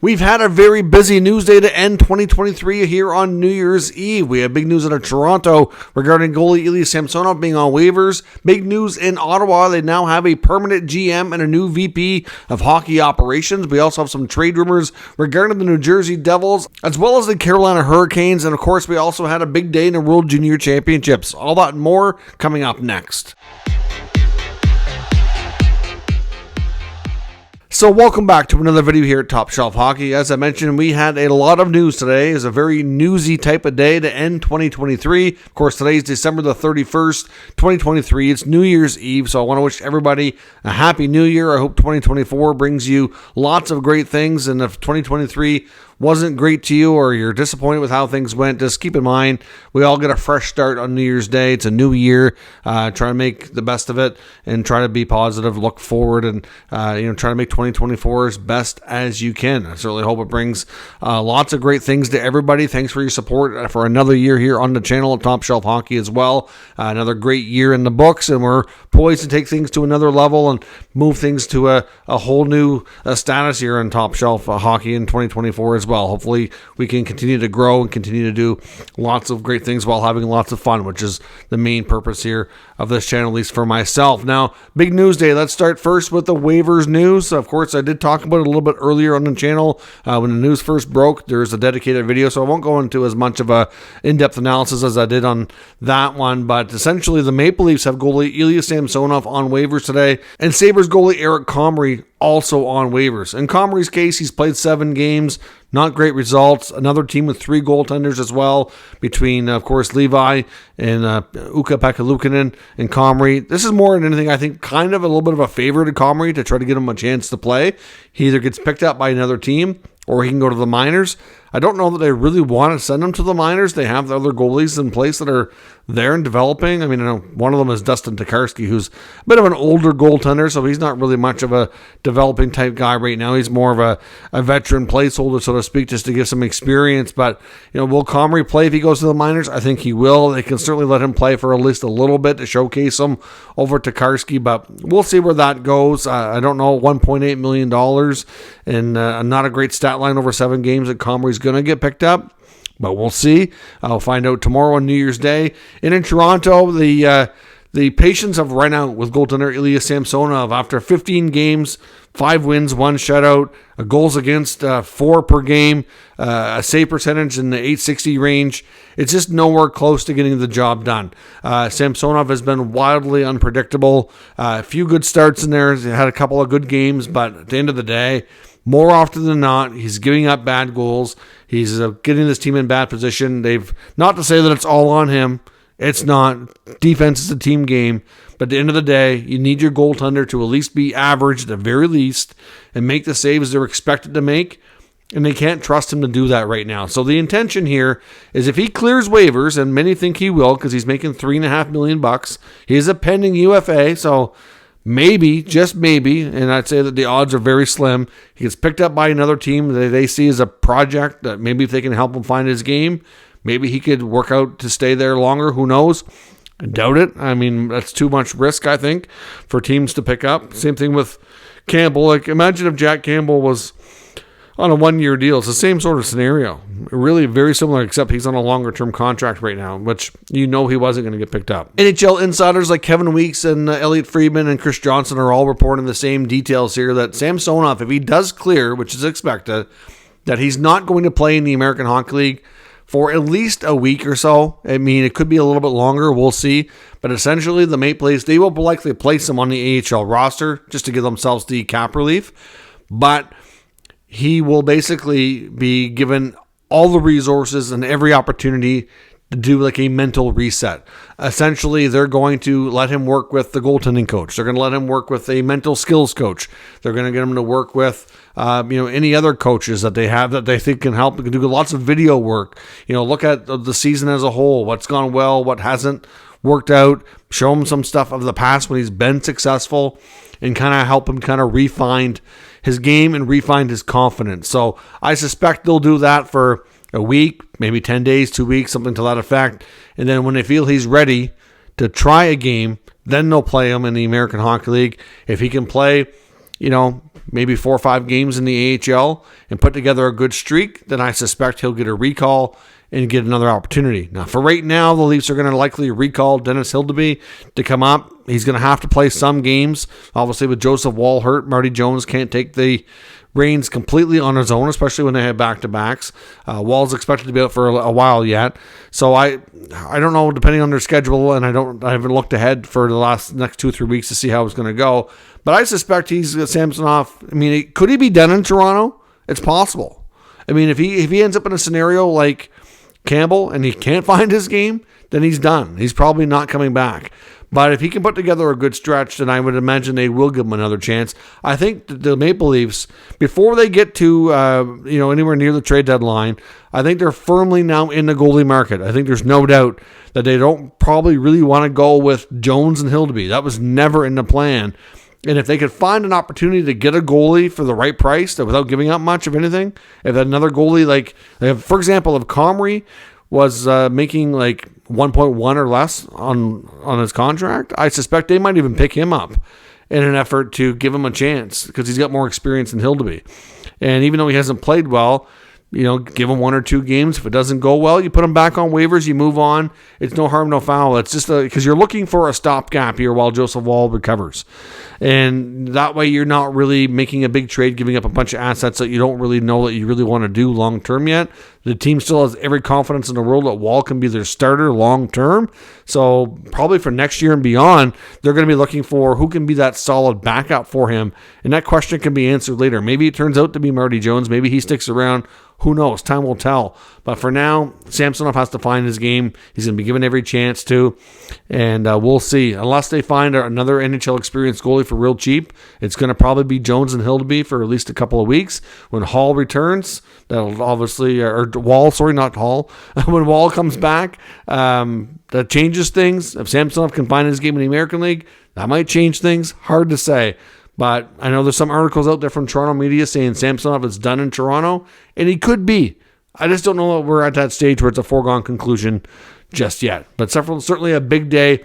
We've had a very busy news day to end 2023 here on New Year's Eve. We have big news out of Toronto regarding goalie Ilya Samsonov being on waivers. Big news in Ottawa. They now have a permanent GM and a new VP of hockey operations. We also have some trade rumors regarding the New Jersey Devils, as well as the Carolina Hurricanes. And of course, we also had a big day in the World Junior Championships. All that and more coming up next. So welcome back to another video here at Top Shelf Hockey. As I mentioned, we had a lot of news today. It's a very newsy type of day to end 2023. Of course, today is December the 31st, 2023. It's New Year's Eve, so I want to wish everybody a happy new year. I hope 2024 brings you lots of great things, and if 2023 wasn't great to you or you're disappointed with how things went, just keep in mind we all get a fresh start on New Year's Day. It's a new year. Try to make the best of it and try to be positive, look forward, and try to make 2024 as best as you can. I certainly hope it brings lots of great things to everybody. Thanks for your support for another year here on the channel at Top Shelf Hockey as well. Another great year in the books, and we're poised to take things to another level and move things to a whole new status here on Top Shelf Hockey in 2024 as well. Hopefully we can continue to grow and continue to do lots of great things while having lots of fun, which is the main purpose here of this channel, at least for myself. Now, big news day. Let's start first with the waivers news. Of course, I did talk about it a little bit earlier on the channel. When the news first broke, there's a dedicated video, so I won't go into as much of a in-depth analysis as I did on that one, but essentially the Maple Leafs have goalie Ilya Samsonov on waivers today, and Sabres goalie Eric Comrie also on waivers. In Comrie's case, he's played 7 games, not great results. Another team with 3 goaltenders as well, between, of course, Levi and Ukko-Pekka Luukkonen and Comrie. This is more than anything, I think, kind of a little bit of a favor to Comrie to try to get him a chance to play. He either gets picked up by another team or he can go to the minors. I don't know that they really want to send him to the minors. They have the other goalies in place that are there and developing. I mean, I know one of them is Dustin Tokarski, who's a bit of an older goaltender, so he's not really much of a developing type guy right now. He's more of a veteran placeholder, so to speak, just to give some experience. But, will Comrie play if he goes to the minors? I think he will. They can certainly let him play for at least a little bit to showcase him over Tokarski, but we'll see where that goes. I don't know, $1.8 million and not a great stat line over 7 games that Comrie's going to get picked up, but we'll see. I'll find out tomorrow on New Year's Day. And in Toronto, the patience have run out with goaltender Ilya Samsonov after 15 games, 5 wins, 1 shutout, goals against 4 per game, a save percentage in the .860 range. It's just nowhere close to getting the job done. Samsonov has been wildly unpredictable. A few good starts in there. He had a couple of good games, but at the end of the day, more often than not, he's giving up bad goals. He's getting this team in bad position. Not to say that it's all on him. It's not. Defense is a team game. But at the end of the day, you need your goaltender to at least be average at the very least and make the saves they're expected to make. And they can't trust him to do that right now. So the intention here is if he clears waivers, and many think he will because he's making $3.5 million, he is a pending UFA, so maybe, just maybe, and I'd say that the odds are very slim, he gets picked up by another team that they see as a project that maybe if they can help him find his game, maybe he could work out to stay there longer. Who knows? I doubt it. I mean, that's too much risk, I think, for teams to pick up. Same thing with Campbell. Like, imagine if Jack Campbell was on a 1-year deal. It's the same sort of scenario. Really very similar, except he's on a longer-term contract right now, which he wasn't going to get picked up. NHL insiders like Kevin Weeks and Elliot Friedman and Chris Johnson are all reporting the same details here, that Samsonov, if he does clear, which is expected, that he's not going to play in the American Hockey League for at least a week or so. I mean, it could be a little bit longer. We'll see. But essentially, the Maple Leafs, they will likely place him on the AHL roster just to give themselves the cap relief. But he will basically be given all the resources and every opportunity to do like a mental reset. Essentially, they're going to let him work with the goaltending coach. They're going to let him work with a mental skills coach. They're going to get him to work with any other coaches that they have that they think can help. They can do lots of video work. Look at the season as a whole, what's gone well, what hasn't worked out, show him some stuff of the past when he's been successful, and kind of help him kind of refine his game and refine his confidence. So I suspect they'll do that for a week, maybe 10 days, 2 weeks, something to that effect. And then when they feel he's ready to try a game, then they'll play him in the American Hockey League. If he can play, maybe 4 or 5 games in the AHL and put together a good streak, then I suspect he'll get a recall and get another opportunity. Now, for right now, the Leafs are going to likely recall Dennis Hildeby to come up. He's going to have to play some games. Obviously, with Joseph Woll hurt, Marty Jones can't take the reins completely on his own, especially when they have back-to-backs. Wall's expected to be out for a while yet. So I don't know, depending on their schedule, and I haven't looked ahead for the next 2 or 3 weeks to see how it's going to go. But I suspect he's Samsonov. I mean, could he be done in Toronto? It's possible. I mean, if he ends up in a scenario like Campbell and he can't find his game, then he's done. He's probably not coming back. But if he can put together a good stretch, then I would imagine they will give him another chance. I think the Maple Leafs, before they get to anywhere near the trade deadline, I think they're firmly now in the goalie market. I think there's no doubt that they don't probably really want to go with Jones and Hildeby. That was never in the plan. And if they could find an opportunity to get a goalie for the right price without giving up much of anything, if another goalie, for example, if Comrie was making 1.1 or less on his contract, I suspect they might even pick him up in an effort to give him a chance because he's got more experience than Hildeby. And even though he hasn't played well, give him 1 or 2 games. If it doesn't go well, you put him back on waivers, you move on. It's no harm, no foul. It's just because you're looking for a stopgap here while Joseph Woll recovers. And that way you're not really making a big trade, giving up a bunch of assets that you don't really know that you really want to do long term yet. The team still has every confidence in the world that Woll can be their starter long term. So probably for next year and beyond, they're going to be looking for who can be that solid backup for him. And that question can be answered later. Maybe it turns out to be Marty Jones. Maybe he sticks around. Who knows? Time will tell. But for now, Samsonov has to find his game. He's going to be given every chance to. And we'll see. Unless they find another NHL experienced goalie for real cheap, it's going to probably be Jones and Hildeby for at least a couple of weeks. When Hall returns, that'll obviously, or Woll, sorry, not Hall. When Woll comes back, that changes things. If Samsonov can find his game in the American League, that might change things. Hard to say. But I know there's some articles out there from Toronto media saying Samsonov is done in Toronto, and he could be. I just don't know that we're at that stage where it's a foregone conclusion just yet. But certainly a big day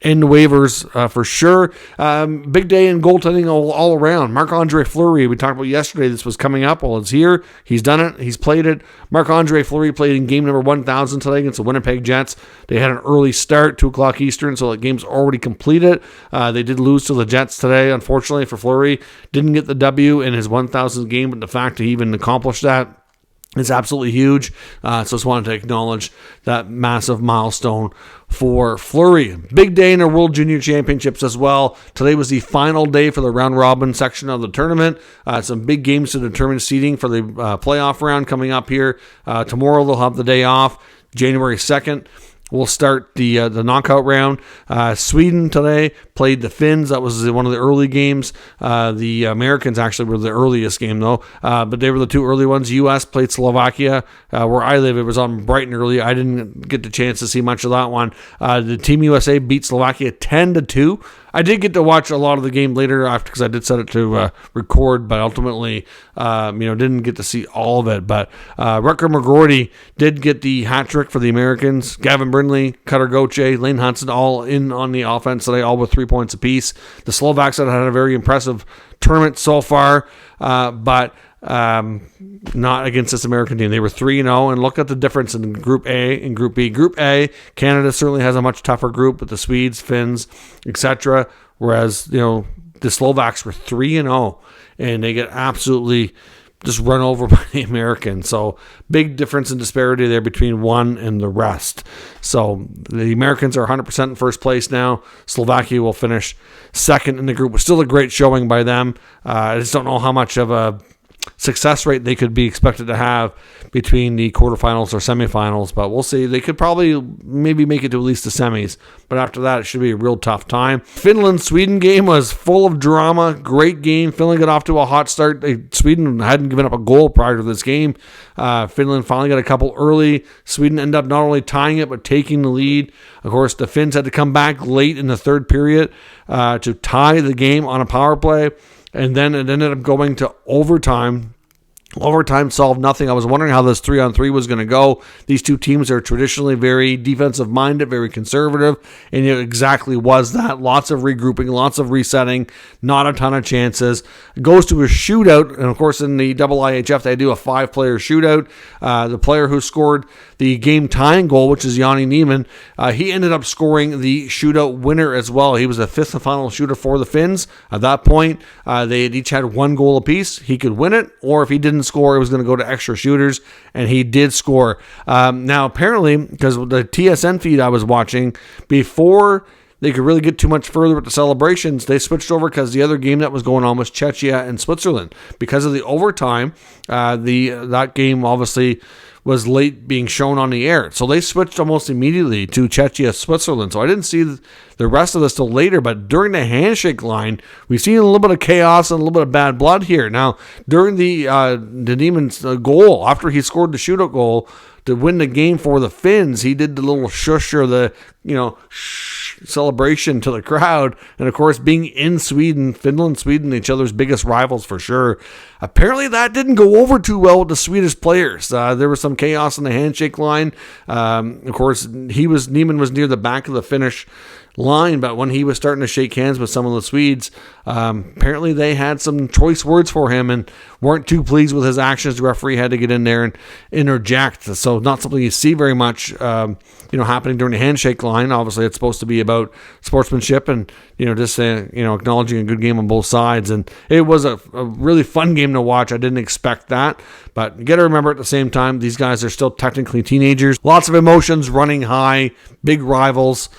in waivers for sure. Big day in goaltending all around. Marc-Andre Fleury, we talked about yesterday, this was coming up. Well, it's here. He's done it. He's played it. Marc-Andre Fleury played in game number 1,000 today against the Winnipeg Jets. They had an early start, 2 o'clock Eastern, so the game's already completed. They did lose to the Jets today, unfortunately, for Fleury. Didn't get the W in his 1,000th game, but the fact that he even accomplished that is absolutely huge. So just wanted to acknowledge that massive milestone for Fleury. Big day in the World Junior Championships as well. Today was the final day for the round robin section of the tournament. Some big games to determine seeding for the playoff round coming up here. Tomorrow they'll have the day off. January 2nd. We'll start the knockout round. Sweden today played the Finns. That was one of the early games. The Americans actually were the earliest game, though. But they were the 2 early ones. U.S. played Slovakia. Where I live, it was on Brighton early. I didn't get the chance to see much of that one. The Team USA beat Slovakia 10-2. I did get to watch a lot of the game later after because I did set it to record, but ultimately, didn't get to see all of it. But Rutger McGroarty did get the hat trick for the Americans. Gavin Brindley, Cutter Gauthier, Lane Hudson, all in on the offense today, all with 3 points apiece. The Slovaks had a very impressive tournament so far, but not against this American team. They were 3-0, and look at the difference in Group A and Group B. Group A, Canada certainly has a much tougher group with the Swedes, Finns, etc., whereas, the Slovaks were 3-0, and they get absolutely just run over by the Americans. So big difference in disparity there between one and the rest. So the Americans are 100% in first place now. Slovakia will finish second in the group. It's still a great showing by them. I just don't know how much of a success rate they could be expected to have between the quarterfinals or semifinals, but we'll see. They could probably maybe make it to at least the semis, but after that it should be a real tough time. Finland-Sweden game was full of drama. Great game. Finland got off to a hot start. Sweden hadn't given up a goal prior to this game. Finland finally got a couple early. Sweden ended up not only tying it but taking the lead. Of course, the Finns had to come back late in the third period to tie the game on a power play. And then it ended up going to overtime Overtime solved nothing. I was wondering how this 3-on-3 was going to go. These two teams are traditionally very defensive-minded, very conservative, and it exactly was that. Lots of regrouping, lots of resetting, not a ton of chances. It goes to a shootout, and of course in the IIHF they do a 5-player shootout. The player who scored the game-tying goal, which is Yanni Niemann, he ended up scoring the shootout winner as well. He was the 5th and final shooter for the Finns. At that point, they each had 1 goal apiece. He could win it, or if he didn't score, it was going to go to extra shooters, and he did score. Now, apparently, because the TSN feed I was watching, before they could really get too much further with the celebrations, they switched over because the other game that was going on was Czechia and Switzerland. Because of the overtime, that game obviously was late being shown on the air. So they switched almost immediately to Czechia, Switzerland. So I didn't see the rest of this till later, but during the handshake line, we've seen a little bit of chaos and a little bit of bad blood here. Now, during the Niemann's goal, after he scored the shootout goal to win the game for the Finns, he did the little shush or the, celebration to the crowd. And of course, being in Sweden, Finland, Sweden, each other's biggest rivals for sure. Apparently that didn't go over too well with the Swedish players. There was some chaos in the handshake line. Of course, Niemann was near the back of the Finnish line, but when he was starting to shake hands with some of the Swedes, apparently they had some choice words for him and weren't too pleased with his actions. The referee had to get in there and interject. So not something you see very much, happening during the handshake line. Obviously, it's supposed to be about sportsmanship and just acknowledging a good game on both sides. And it was a really fun game to watch. I didn't expect that, but you got to remember at the same time, these guys are still technically teenagers. Lots of emotions running high, big rivals.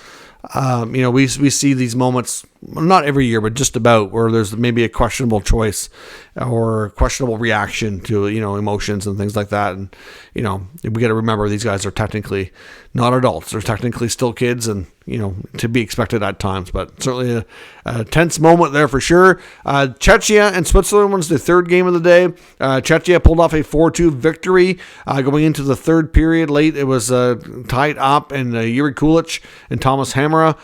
We see these moments, not every year, but just about, where there's maybe a questionable choice or questionable reaction to, emotions and things like that. And, we got to remember these guys are technically not adults. They're technically still kids and, to be expected at times, but certainly a tense moment there for sure. Czechia and Switzerland was the third game of the day. Czechia pulled off a 4-2 victory going into the third period. Late, it was tied up, and Yuri Kulich and Thomas Hamara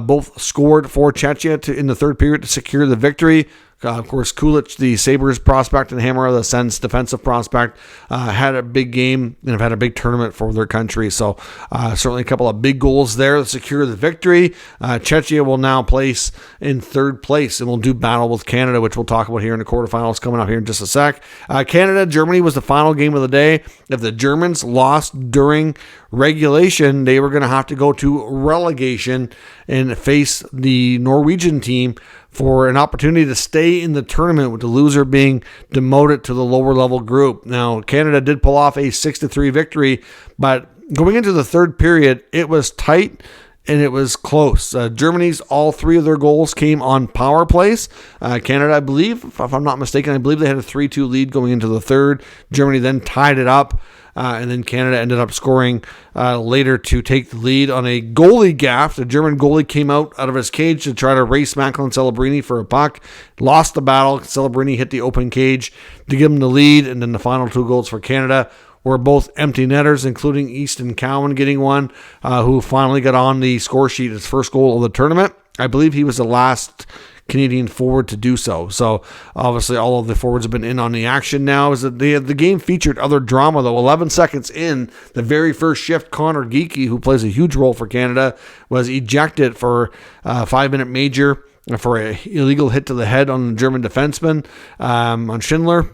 both scored for Czechia in the third period to secure the victory. Of course, Kulich, the Sabres prospect, and Hammer, the Sens defensive prospect, had a big game and have had a big tournament for their country. So certainly a couple of big goals there to secure the victory. Czechia will now place in third place and will do battle with Canada, which we'll talk about here in the quarterfinals coming up here in just a sec. Canada, Germany was the final game of the day. If the Germans lost during regulation, they were going to have to go to relegation and face the Norwegian team for an opportunity to stay in the tournament, with the loser being demoted to the lower level group. Now, Canada did pull off a 6-3 victory, but going into the third period, it was tight and it was close. Germany's all 3 of their goals came on power plays. Canada, I believe, if I'm not mistaken, I believe they had a 3-2 lead going into the third. Germany then tied it up. And then Canada ended up scoring later to take the lead on a goalie gaffe. The German goalie came out of his cage to try to race Macklin Celebrini for a puck. Lost the battle. Celebrini hit the open cage to give him the lead. And then the final 2 goals for Canada were both empty netters, including Easton Cowan getting one, who finally got on the score sheet, his first goal of the tournament. I believe he was the last Canadian forward to do so. So obviously all of the forwards have been in on the action now. Is that the game featured other drama though. 11 seconds in, the very first shift, Connor Geekie, who plays a huge role for Canada, was ejected for a 5-minute major for an illegal hit to the head on the German defenseman, on Schindler.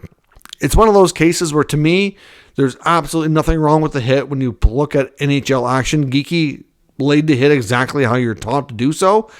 It's one of those cases where, to me, there's absolutely nothing wrong with the hit when you look at NHL action. Geekie laid the hit exactly how you're taught to do so.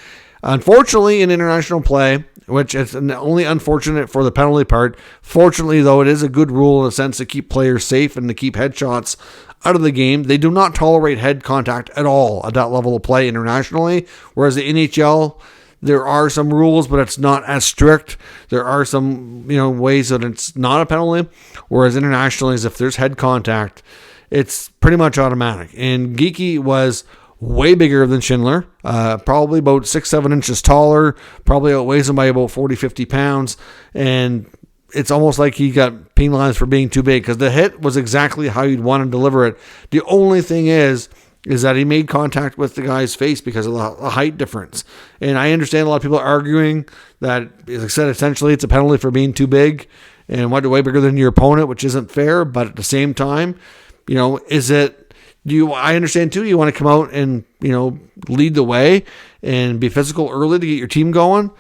Unfortunately, in international play, which is only unfortunate for the penalty part, fortunately, though, it is a good rule in a sense to keep players safe and to keep headshots out of the game. They do not tolerate head contact at all at that level of play internationally, whereas the NHL, there are some rules, but it's not as strict. There are some, ways that it's not a penalty, whereas internationally, if there's head contact, it's pretty much automatic. And Geekie was way bigger than Schindler, probably about 6-7 inches taller, probably outweighs him by about 40-50 pounds, and it's almost like he got penalized for being too big, because the hit was exactly how you'd want to deliver it. The only thing is that he made contact with the guy's face because of the height difference. And I understand a lot of people arguing that, as I said, essentially it's a penalty for being too big. and wide way bigger than your opponent, which isn't fair. But at the same time, is it? I understand too. You want to come out and lead the way and be physical early to get your team going.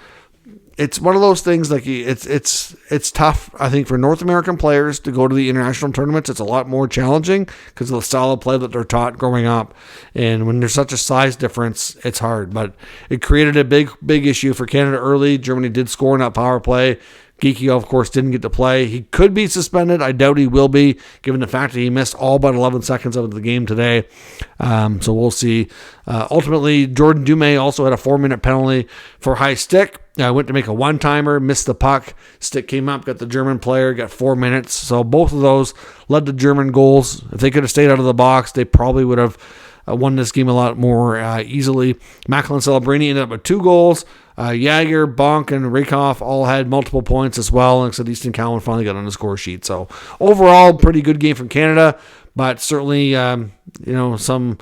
It's one of those things, like it's tough, I think, for North American players to go to the international tournaments. It's a lot more challenging because of the style of play that they're taught growing up. And when there's such a size difference, it's hard. But it created a big issue for Canada early. Germany did score in that power play. Geeky, of course, didn't get to play. He could be suspended. I doubt he will be, given the fact that he missed all but 11 seconds of the game today. So we'll see. Ultimately, Jordan Dumais also had a 4-minute penalty for high stick. Went to make a one-timer, missed the puck. Stick came up, got the German player, got 4 minutes. So both of those led to German goals. If they could have stayed out of the box, they probably would have won this game a lot more easily. Macklin Celebrini ended up with 2 goals. Yager, Bonk, and Rakoff all had multiple points as well. And so Easton Cowan finally got on the score sheet. So overall, pretty good game from Canada, but certainly, some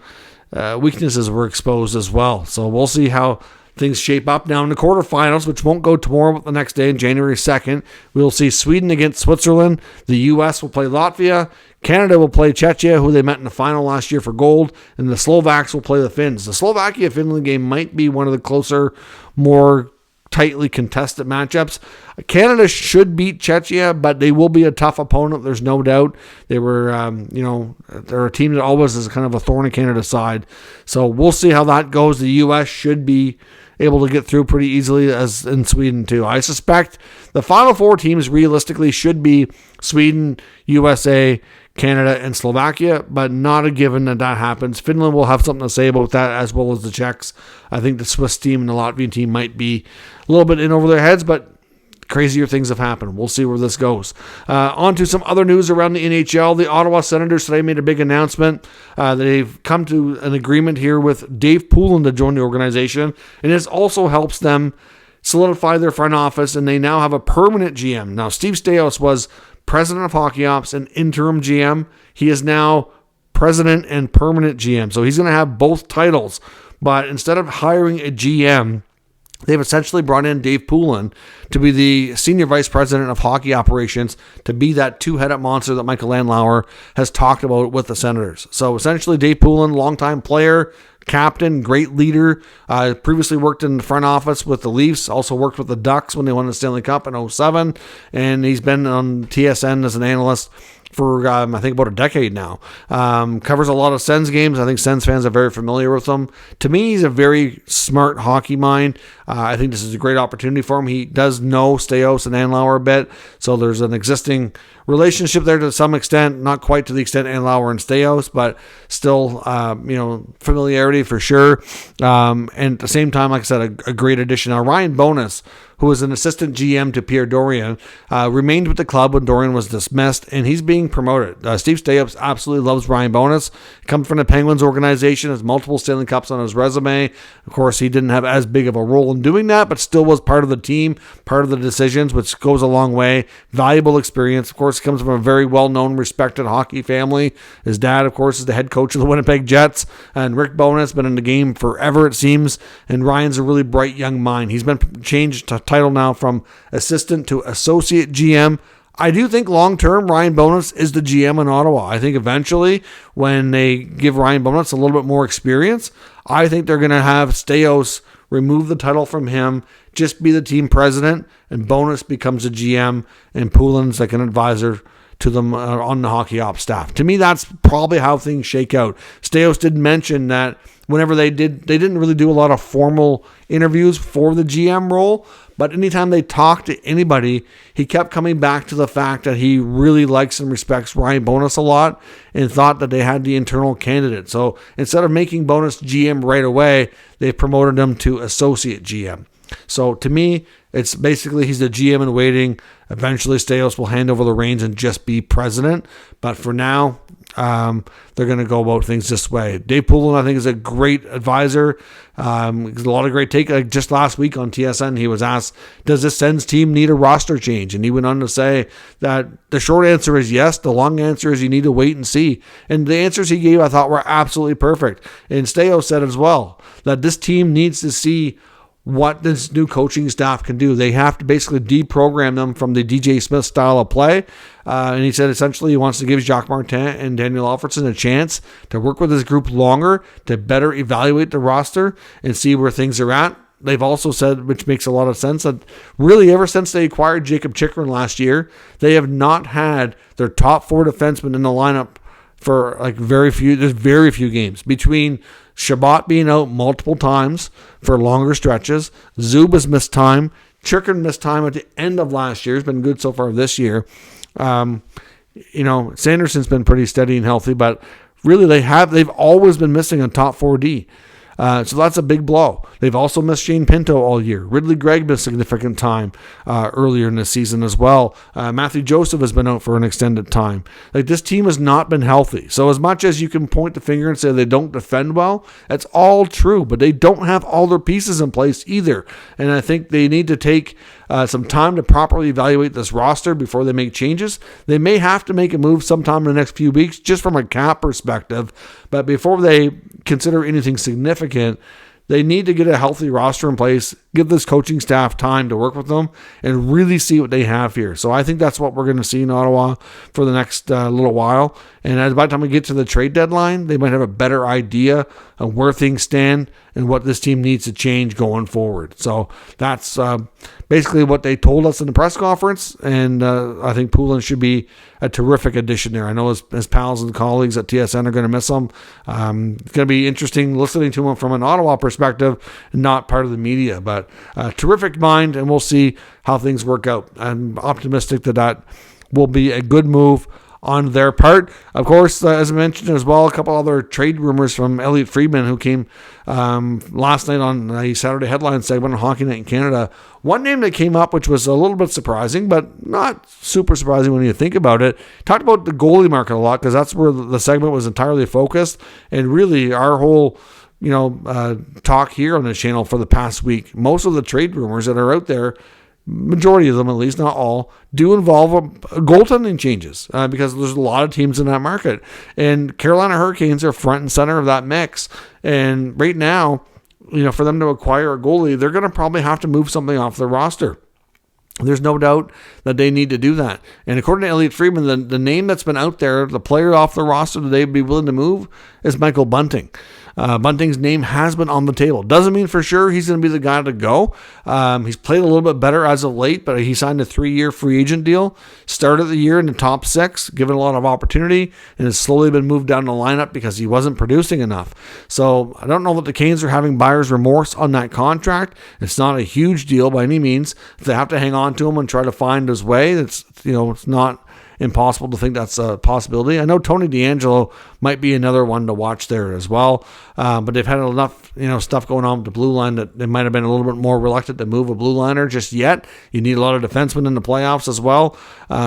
weaknesses were exposed as well. So we'll see how things shape up now in the quarterfinals, which won't go tomorrow, but the next day, January 2nd. We'll see Sweden against Switzerland. The U.S. will play Latvia. Canada will play Czechia, who they met in the final last year for gold. And the Slovaks will play the Finns. The Slovakia-Finland game might be one of the closer, more tightly contested matchups. Canada should beat Czechia, but they will be a tough opponent. There's no doubt. They were, they're a team that always is kind of a thorn in Canada's side. So we'll see how that goes. The U.S. should be able to get through pretty easily, as in Sweden too. I suspect the final 4 teams realistically should be Sweden, USA, Canada, and Slovakia, but not a given that happens. Finland will have something to say about that, as well as the Czechs. I think the Swiss team and the Latvian team might be a little bit in over their heads, but crazier things have happened. We'll see where this goes. On to some other news around the NHL. The Ottawa Senators today made a big announcement. They've come to an agreement here with Dave Poulin to join the organization, and this also helps them solidify their front office, and they now have a permanent GM. Now, Steve Staois was president of Hockey Ops and interim GM. He is now president and permanent GM. So he's going to have both titles. But instead of hiring a GM, they've essentially brought in Dave Poulin to be the senior vice president of hockey operations, to be that 2-headed monster that Michael Landauer has talked about with the Senators. So essentially, Dave Poulin, longtime player, captain, great leader, previously worked in the front office with the Leafs, also worked with the Ducks when they won the Stanley Cup in 2007, and he's been on TSN as an analyst for, I think, about a decade now. Covers a lot of Sens games. I think Sens fans are very familiar with him. To me, he's a very smart hockey mind. I think this is a great opportunity for him. He does know Staois and Andlauer a bit, so there's an existing relationship there to some extent, not quite to the extent Andlauer and Staois, but still, familiarity for sure. And at the same time, like I said, a great addition. Now, Ryan Bowness, who was an assistant GM to Pierre Dorion, remained with the club when Dorion was dismissed, and he's being promoted. Steve Staois absolutely loves Ryan Bowness. Comes from the Penguins organization, has multiple Stanley Cups on his resume. Of course, he didn't have as big of a role in doing that, but still was part of the team, part of the decisions, which goes a long way. Valuable experience. Of course, comes from a very well-known, respected hockey family. His dad, of course, is the head coach of the Winnipeg Jets, and Rick Bowness has been in the game forever, it seems, and Ryan's a really bright young mind. He's been changed to title now from assistant to associate GM. I do think long-term, Ryan Bowness is the GM in Ottawa. I think eventually, when they give Ryan Bowness a little bit more experience, I think they're going to have Staois remove the title from him, just be the team president, and Bowness becomes a GM, and Poulin's like an advisor to them on the hockey ops staff. To me, that's probably how things shake out. Staois did mention that whenever they didn't really do a lot of formal interviews for the GM role, but anytime they talked to anybody, he kept coming back to the fact that he really likes and respects Ryan Bowness a lot and thought that they had the internal candidate. So instead of making Bowness GM right away, they promoted him to associate GM. So to me, it's basically he's the GM in waiting. Eventually, Staois will hand over the reins and just be president. But for now, they're going to go about things this way. Dave Poulin, I think, is a great advisor. A lot of great take. Like just last week on TSN, he was asked, does this Sens team need a roster change? And he went on to say that the short answer is yes. The long answer is you need to wait and see. And the answers he gave, I thought, were absolutely perfect. And Staois said as well that this team needs to see what this new coaching staff can do. They have to basically deprogram them from the DJ Smith style of play. And he said essentially he wants to give Jacques Martin and Daniel Alfredsson a chance to work with his group longer, to better evaluate the roster and see where things are at. They've also said, which makes a lot of sense, that really ever since they acquired Jacob Chychrun last year, they have not had their top 4 defensemen in the lineup for like very few games. Between Shabbat being out multiple times for longer stretches, Zub has missed time, Chychrun missed time at the end of last year. He's been good so far this year. Sanderson's been pretty steady and healthy, but really they've always been missing a top 4D. So that's a big blow. They've also missed Shane Pinto all year. Ridley Gregg missed significant time earlier in the season as well. Matthew Joseph has been out for an extended time. Like, this team has not been healthy. So as much as you can point the finger and say they don't defend well, that's all true. But they don't have all their pieces in place either. And I think they need to take some time to properly evaluate this roster before they make changes. They may have to make a move sometime in the next few weeks, just from a cap perspective. But before they consider anything significant, they need to get a healthy roster in place, give this coaching staff time to work with them, and really see what they have here. So I think that's what we're going to see in Ottawa for the next little while. And by the time we get to the trade deadline, they might have a better idea of where things stand and what this team needs to change going forward. So that's basically what they told us in the press conference, and I think Poulin should be a terrific addition there. I know his pals and colleagues at TSN are going to miss him. It's going to be interesting listening to him from an Ottawa perspective, not part of the media, but terrific mind, and we'll see how things work out. I'm optimistic that will be a good move on their part. Of course, as I mentioned as well, a couple other trade rumors from Elliotte Friedman, who came last night on a Saturday headline segment on Hockey Night in Canada. One name that came up, which was a little bit surprising, but not super surprising when you think about it, talked about the goalie market a lot, because that's where the segment was entirely focused. And really our whole talk here on the channel for the past week, most of the trade rumors that are out there, majority of them at least, not all, do involve goaltending changes because there's a lot of teams in that market. And Carolina Hurricanes are front and center of that mix. And right now, for them to acquire a goalie, they're going to probably have to move something off their roster. There's no doubt that they need to do that. And according to Elliotte Friedman, the name that's been out there, the player off the roster that they'd be willing to move, is Michael Bunting. Bunting's name has been on the table. Doesn't mean for sure he's going to be the guy to go. He's played a little bit better as of late, but he signed a 3-year free agent deal. Started the year in the top 6, given a lot of opportunity, and has slowly been moved down the lineup because he wasn't producing enough. So I don't know that the Canes are having buyer's remorse on that contract. It's not a huge deal by any means. If they have to hang on to him and try to find his way, it's not impossible to think that's a possibility. I know Tony DeAngelo might be another one to watch there as well, but they've had enough stuff going on with the blue line that they might have been a little bit more reluctant to move a blue liner just yet. You need a lot of defensemen in the playoffs as well,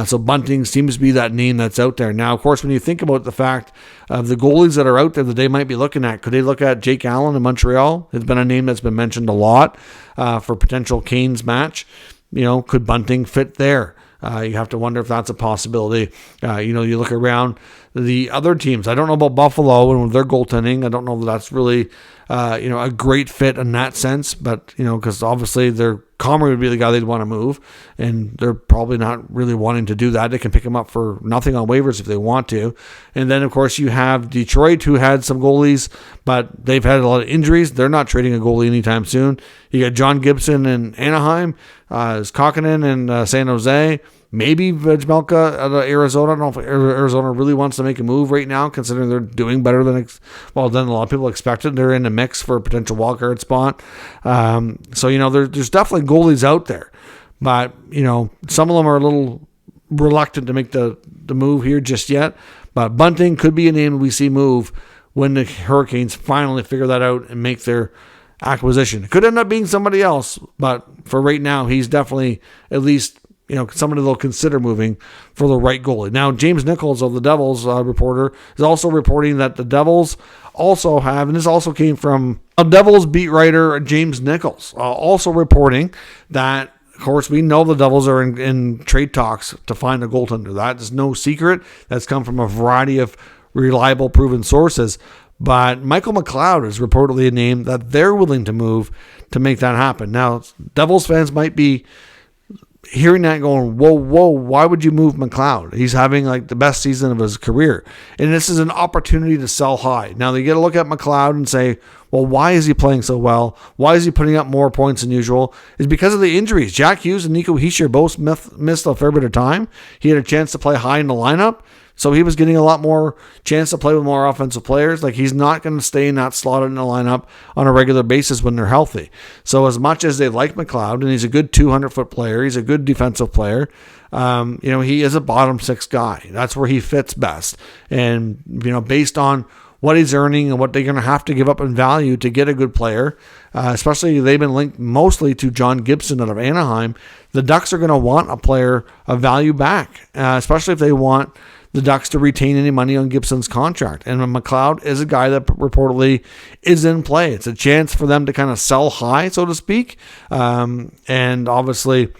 so Bunting seems to be that name that's out there. Now, of course, when you think about the fact of the goalies that are out there that they might be looking at, could they look at Jake Allen in Montreal? It's been a name that's been mentioned a lot for potential Canes match. Could Bunting fit there? You have to wonder if that's a possibility. You look around the other teams. I don't know about Buffalo and their goaltending. I don't know that that's really, a great fit in that sense. But, because obviously their Comrie would be the guy they'd want to move. And they're probably not really wanting to do that. They can pick him up for nothing on waivers if they want to. And then, of course, you have Detroit, who had some goalies, but they've had a lot of injuries. They're not trading a goalie anytime soon. You got John Gibson in Anaheim, Kokkonen in San Jose, maybe Vejmelka out of Arizona. I don't know if Arizona really wants to make a move right now, considering they're doing better than a lot of people expected. They're in the mix for a potential wildcard spot. So there's definitely goalies out there, but some of them are a little reluctant to make the move here just yet. But Bunting could be a name we see move when the Hurricanes finally figure that out and make their acquisition. It could end up being somebody else, but for right now, he's definitely at least somebody they'll consider moving for the right goalie. Now, James Nichols of the Devils reporter is also reporting that the Devils also have, and this also came from a Devils beat writer, James Nichols, also reporting that, of course, we know the Devils are in trade talks to find a goaltender. That is no secret. That's come from a variety of reliable, proven sources. But Michael McLeod is reportedly a name that they're willing to move to make that happen. Now, Devils fans might be hearing that going, whoa, why would you move McLeod? He's having like the best season of his career. And this is an opportunity to sell high. Now, they get to look at McLeod and say, well, why is he playing so well? Why is he putting up more points than usual? It's because of the injuries. Jack Hughes and Nico Hischier both missed a fair bit of time. He had a chance to play high in the lineup, so he was getting a lot more chance to play with more offensive players. Like, he's not going to stay in that slot in the lineup on a regular basis when they're healthy. So as much as they like McLeod, and he's a good 200-foot player, he's a good defensive player, he is a bottom six guy. That's where he fits best. And, based on what he's earning and what they're going to have to give up in value to get a good player, especially they've been linked mostly to John Gibson out of Anaheim, the Ducks are going to want a player of value back, especially if they want the Ducks to retain any money on Gibson's contract. And McLeod is a guy that reportedly is in play. It's a chance for them to kind of sell high, so to speak, and obviously,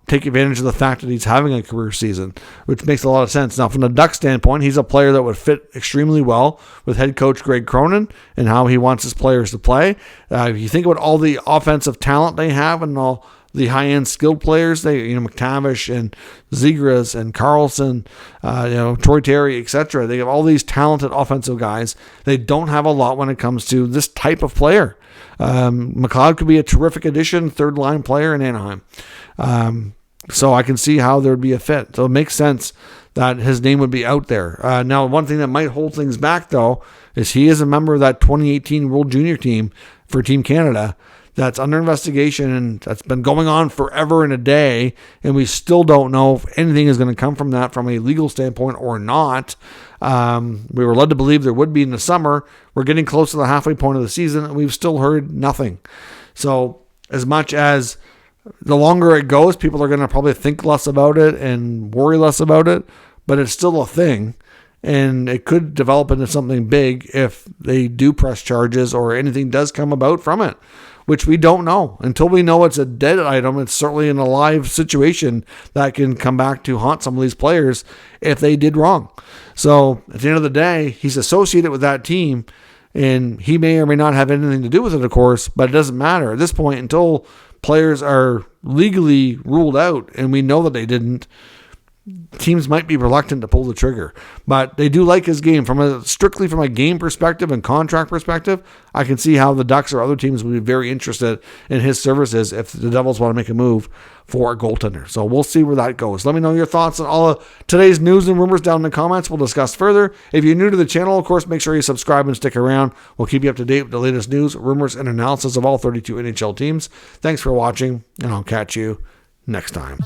take advantage of the fact that he's having a career season, which makes a lot of sense. Now, from the Ducks standpoint, he's a player that would fit extremely well with head coach Greg Cronin and how he wants his players to play. If you think about all the offensive talent they have and all the high-end skilled players, McTavish and Zegras and Carlson, Troy Terry, etc. They have all these talented offensive guys. They don't have a lot when it comes to this type of player. McLeod could be a terrific addition, third-line player in Anaheim. So I can see how there would be a fit. So it makes sense that his name would be out there. Now, one thing that might hold things back, though, is he is a member of that 2018 World Junior team for Team Canada that's under investigation, and that's been going on forever and a day, and we still don't know if anything is going to come from that from a legal standpoint or not. We were led to believe there would be in the summer. We're getting close to the halfway point of the season, and we've still heard nothing. So as much as the longer it goes, people are going to probably think less about it and worry less about it, but it's still a thing, and it could develop into something big if they do press charges or anything does come about from it, which we don't know. Until we know it's a dead item, it's certainly an alive situation that can come back to haunt some of these players if they did wrong. So at the end of the day, he's associated with that team, and he may or may not have anything to do with it, of course, but it doesn't matter at this point until players are legally ruled out and we know that they didn't. Teams might be reluctant to pull the trigger, but they do like his game strictly from a game perspective and contract perspective. I can see how the Ducks or other teams would be very interested in his services if the Devils want to make a move for a goaltender. So we'll see where that goes. Let me know your thoughts on all of today's news and rumors down in the comments. We'll discuss further. If you're new to the channel, of course, make sure you subscribe and stick around. We'll keep you up to date with the latest news, rumors, and analysis of all 32 NHL teams. Thanks for watching, and I'll catch you next time.